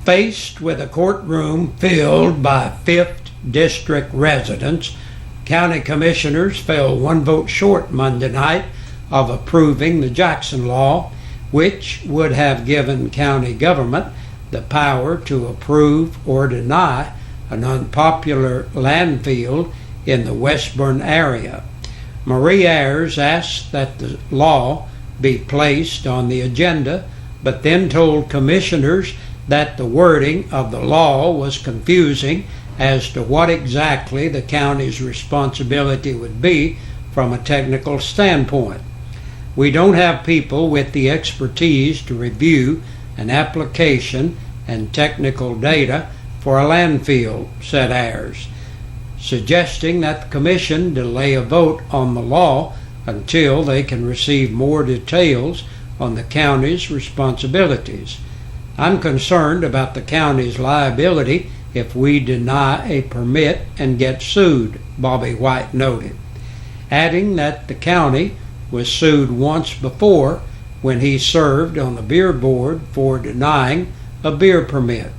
Faced with a courtroom filled by 5th District residents, county commissioners fell one vote short Monday night of approving the Jackson Law, which would have given county government the power to approve or deny an unpopular landfill in the Westburn area. Marie Ayers asked that the law be placed on the agenda, but then told commissioners that the wording of the law was confusing as to what exactly the county's responsibility would be from a technical standpoint. We don't have people with the expertise to review an application and technical data for a landfill, said Ayers, suggesting that the commission delay a vote on the law until they can receive more details on the county's responsibilities. I'm concerned about the county's liability if we deny a permit and get sued, Bobby White noted, adding that the county was sued once before when he served on the beer board for denying a beer permit.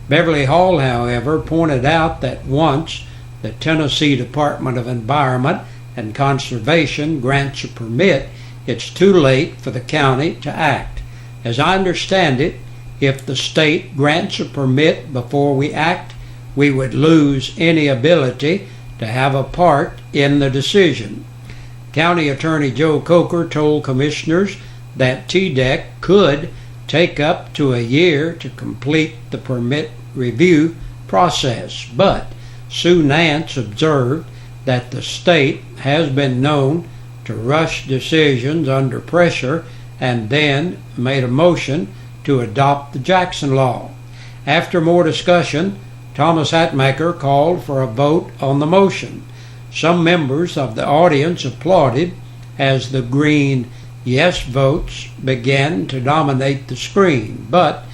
Beverly Hall, however, pointed out that once the Tennessee Department of Environment and Conservation grants a permit, it's too late for the county to act. As I understand it, if the state grants a permit before we act, we would lose any ability to have a part in the decision. County Attorney Joe Coker told commissioners that TDEC could take up to a year to complete the permit review process, but Sue Nance observed that the state has been known to rush decisions under pressure and then made a motion to adopt the Jackson Law. After more discussion, Thomas Hatmaker called for a vote on the motion. Some members of the audience applauded as the green yes votes began to dominate the screen, but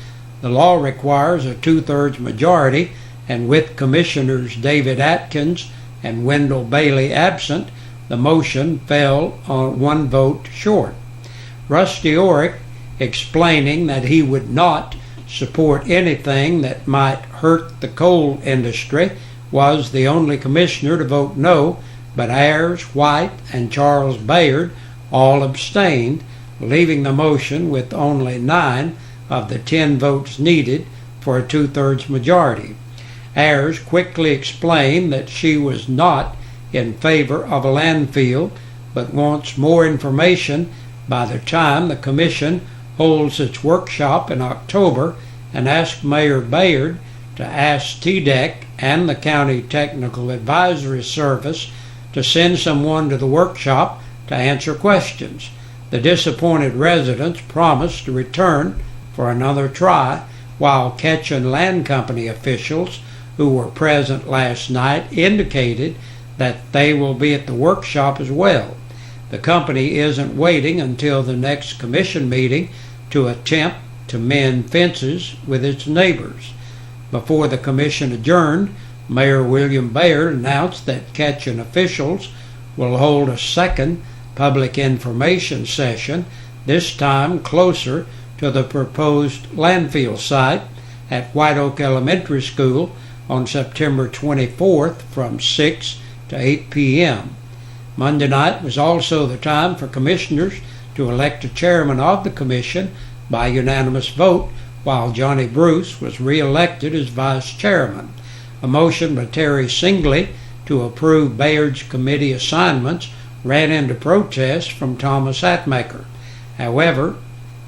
the law requires a 2/3 majority, and with Commissioners David Atkins and Wendell Bailey absent, the motion fell on one vote short. Rusty Orick, explaining that he would not support anything that might hurt the coal industry, was the only commissioner to vote no, but Ayers, White, and Charles Bayard all abstained, leaving the motion with only 9 of the 10 votes needed for a 2/3 majority. Ayers quickly explained that she was not in favor of a landfill, but wants more information by the time the commission holds its workshop in October, and asked Mayor Bayard to ask TDEC and the County Technical Advisory Service to send someone to the workshop to answer questions. The disappointed residents promised to return for another try, while Ketchum Land Company officials who were present last night indicated that they will be at the workshop as well. The company isn't waiting until the next commission meeting to attempt to mend fences with its neighbors. Before the commission adjourned, Mayor William Bayard announced that Ketchum officials will hold a second public information session, this time closer to the proposed landfill site at White Oak Elementary School on September 24th from 6 to 8 p.m. Monday night was also the time for commissioners to elect a chairman of the commission by unanimous vote, while Johnny Bruce was re-elected as vice chairman. A motion by Terry Singley to approve Bayard's committee assignments ran into protest from Thomas Hatmaker, however,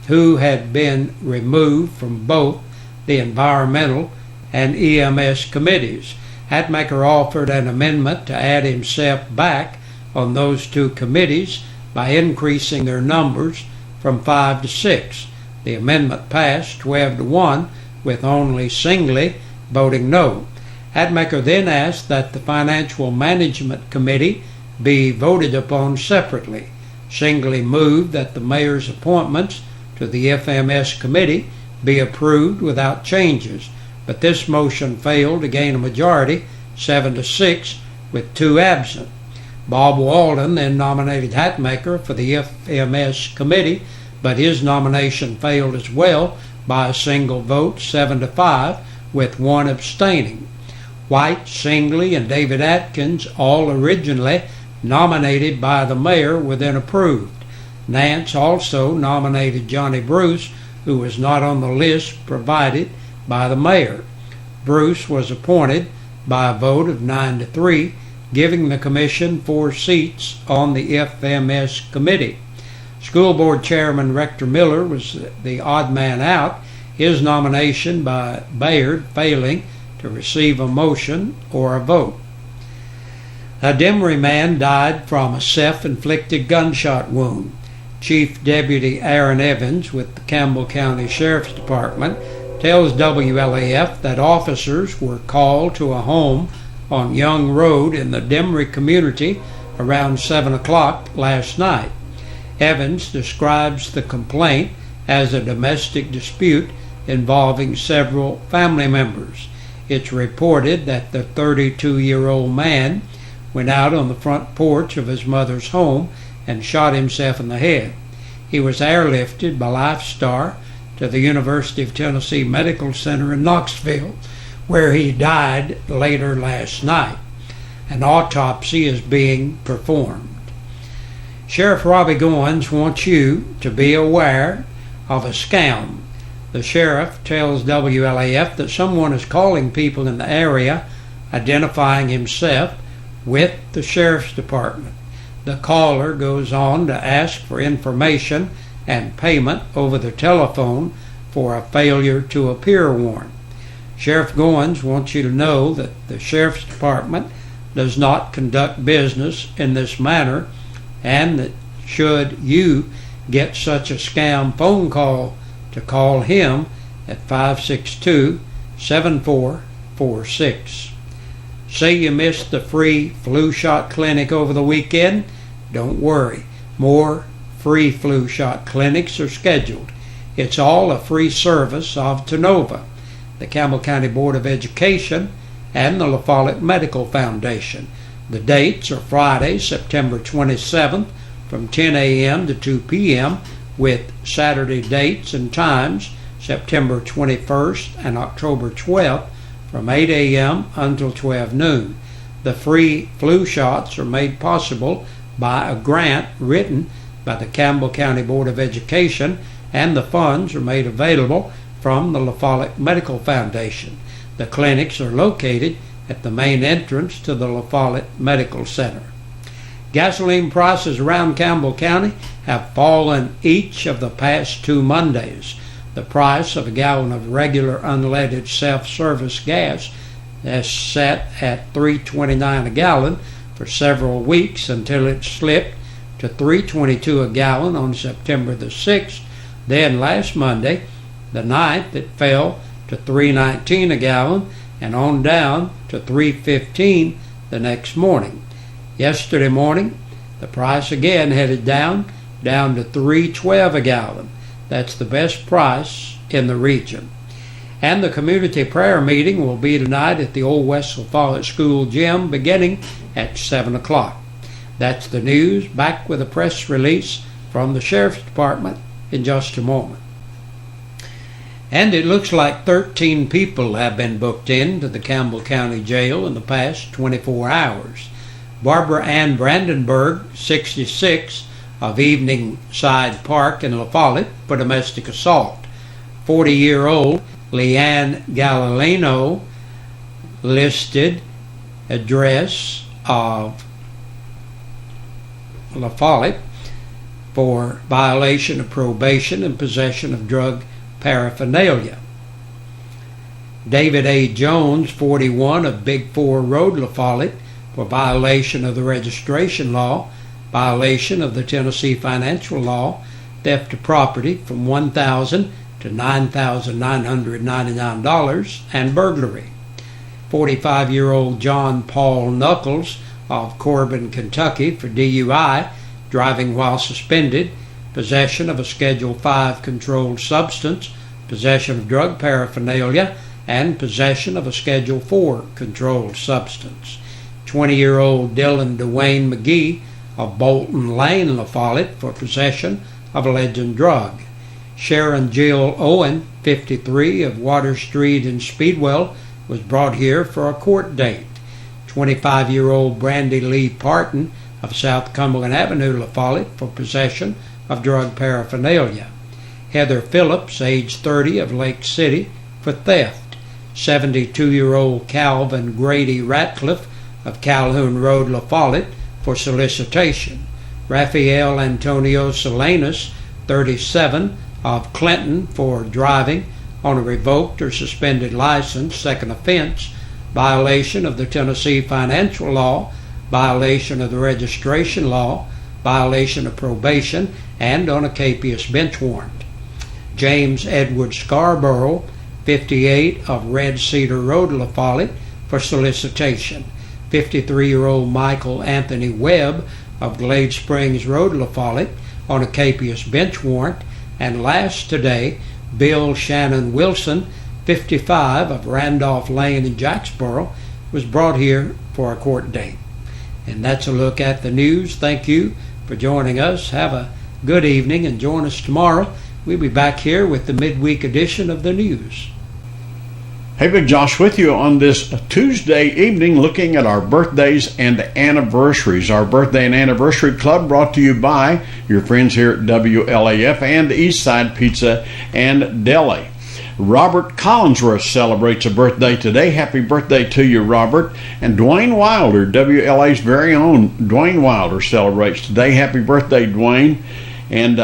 who had been removed from both the environmental and EMS committees. Hatmaker offered an amendment to add himself back on those two committees by increasing their numbers from 5 to 6. The amendment passed 12-1, with only Singley voting no. Hatmaker then asked that the Financial Management Committee be voted upon separately. Singley moved that the mayor's appointments to the FMS committee be approved without changes, but this motion failed to gain a majority, 7 to 6, with 2 absent. Bob Walden then nominated Hatmaker for the FMS committee, but his nomination failed as well, by a single vote, 7-5, with one abstaining. White, Singley, and David Atkins, all originally nominated by the mayor, were then approved. Nance also nominated Johnny Bruce, who was not on the list provided by the mayor. Bruce was appointed by a vote of 9-3, giving the commission 4 seats on the FMS committee. School Board Chairman Rector Miller was the odd man out, his nomination by Bayard failing to receive a motion or a vote. A Demery man died from a self-inflicted gunshot wound. Chief Deputy Aaron Evans with the Campbell County Sheriff's Department tells WLAF that officers were called to a home on Young Road in the Demery community around 7 o'clock last night. Evans describes the complaint as a domestic dispute involving several family members. It's reported that the 32-year-old man went out on the front porch of his mother's home and shot himself in the head. He was airlifted by Lifestar to the University of Tennessee Medical Center in Knoxville, where he died later last night. An autopsy is being performed. Sheriff Robbie Goins wants you to be aware of a scam. The sheriff tells WLAF that someone is calling people in the area identifying himself with the sheriff's department. The caller goes on to ask for information and payment over the telephone for a failure to appear warrant. Sheriff Goins wants you to know that the sheriff's department does not conduct business in this manner, and that should you get such a scam phone call, to call him at 562-7446. Say you missed the free flu shot clinic over the weekend? Don't worry, more free flu shot clinics are scheduled. It's all a free service of Tenova, the Campbell County Board of Education, and the La Follette Medical Foundation. The dates are Friday, September 27th from 10 a.m. to 2 p.m. with Saturday dates and times September 21st and October 12th from 8 a.m. until 12 noon. The free flu shots are made possible by a grant written by the Campbell County Board of Education, and the funds are made available from the La Follette Medical Foundation. The clinics are located at the main entrance to the La Follette Medical Center. Gasoline prices around Campbell County have fallen each of the past 2 Mondays. The price of a gallon of regular unleaded self-service gas has sat at $3.29 a gallon for several weeks until it slipped to $3.22 a gallon on September the 6th. Then last Monday, the 9th, it fell to $3.19 a gallon and on down to $3.15 the next morning. Yesterday morning, the price again headed down to $3.12 a gallon. That's the best price in the region. And the community prayer meeting will be tonight at the Old West La Follette School gym beginning at 7 o'clock. That's the news. Back with a press release from the Sheriff's Department in just a moment. And it looks like 13 people have been booked into the Campbell County Jail in the past 24 hours. Barbara Ann Brandenburg, 66, of Evening Side Park in La Follette for domestic assault. 40-year-old Leanne Galileo, listed address of La Follette, for violation of probation and possession of drug paraphernalia. David A. Jones, 41, of Big 4 Road, La Follette, for violation of the registration law, violation of the Tennessee financial law, theft of property from $1,000 to $9,999, and burglary. 45-year-old John Paul Knuckles of Corbin, Kentucky, for DUI, driving while suspended, possession of a Schedule 5 controlled substance, possession of drug paraphernalia, and possession of a Schedule 4 controlled substance. 20-year-old Dylan Dwayne McGee of Bolton Lane, La Follette, for possession of a legend drug. Sharon Jill Owen, 53, of Water Street in Speedwell, was brought here for a court date. 25-year-old Brandy Lee Parton of South Cumberland Avenue, La Follette, for possession of drug paraphernalia. Heather Phillips, age 30, of Lake City, for theft. 72-year-old Calvin Grady Ratcliffe of Calhoun Road, La Follette, for solicitation. Raphael Antonio Salinas, 37, of Clinton, for driving on a revoked or suspended license, second offense, violation of the Tennessee financial law, violation of the registration law, violation of probation, and on a capious bench warrant. James Edward Scarborough, 58, of Red Cedar Road, La Follette, for solicitation. 53-year-old Michael Anthony Webb of Glade Springs Road, La Follette, on a capious bench warrant. And last today, Bill Shannon Wilson, 55, of Randolph Lane in Jacksboro, was brought here for a court date. And that's a look at the news. Thank you for joining us. Have a good evening and join us tomorrow. We'll be back here with the midweek edition of the news. Hey, Big Josh with you on this Tuesday evening, looking at our birthdays and anniversaries. Our Birthday and Anniversary Club brought to you by your friends here at WLAF and Eastside Pizza and Deli. Robert Collinsworth celebrates a birthday today. Happy birthday to you, Robert. And Dwayne Wilder, WLA's very own Dwayne Wilder, celebrates today. Happy birthday, Dwayne. And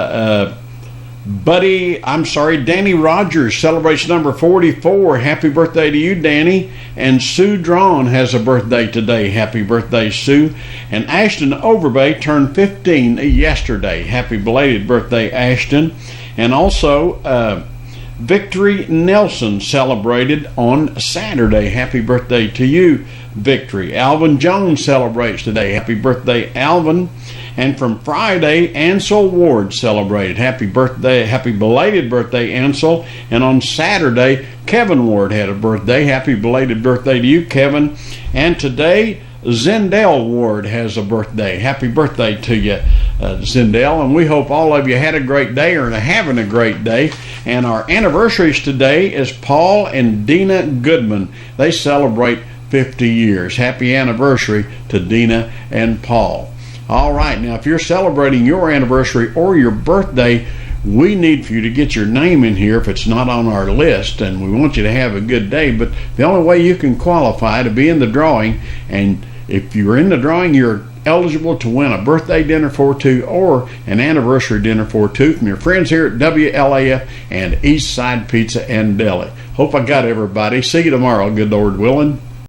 Danny Rogers celebrates number 44. Happy birthday to you, Danny. And Sue Drawn has a birthday today. Happy birthday, Sue. And Ashton Overbay turned 15 yesterday. Happy belated birthday, Ashton. And also Victory Nelson celebrated on Saturday. Happy birthday to you, Victory. Alvin Jones celebrates today. Happy birthday, Alvin. And from Friday, Ansel Ward celebrated. Happy birthday, happy belated birthday, Ansel. And on Saturday, Kevin Ward had a birthday. Happy belated birthday to you, Kevin. And today, Zendel Ward has a birthday. Happy birthday to you, Zendel. And we hope all of you had a great day or are having a great day. And our anniversaries today is Paul and Dina Goodman. They celebrate 50 years. Happy anniversary to Dina and Paul. All right, now if you're celebrating your anniversary or your birthday, we need for you to get your name in here if it's not on our list, and we want you to have a good day. But the only way you can qualify to be in the drawing, and if you're in the drawing, you're eligible to win a birthday dinner for two or an anniversary dinner for two from your friends here at WLAF and Eastside Pizza and Deli. Hope I got everybody. See you tomorrow, good Lord willing.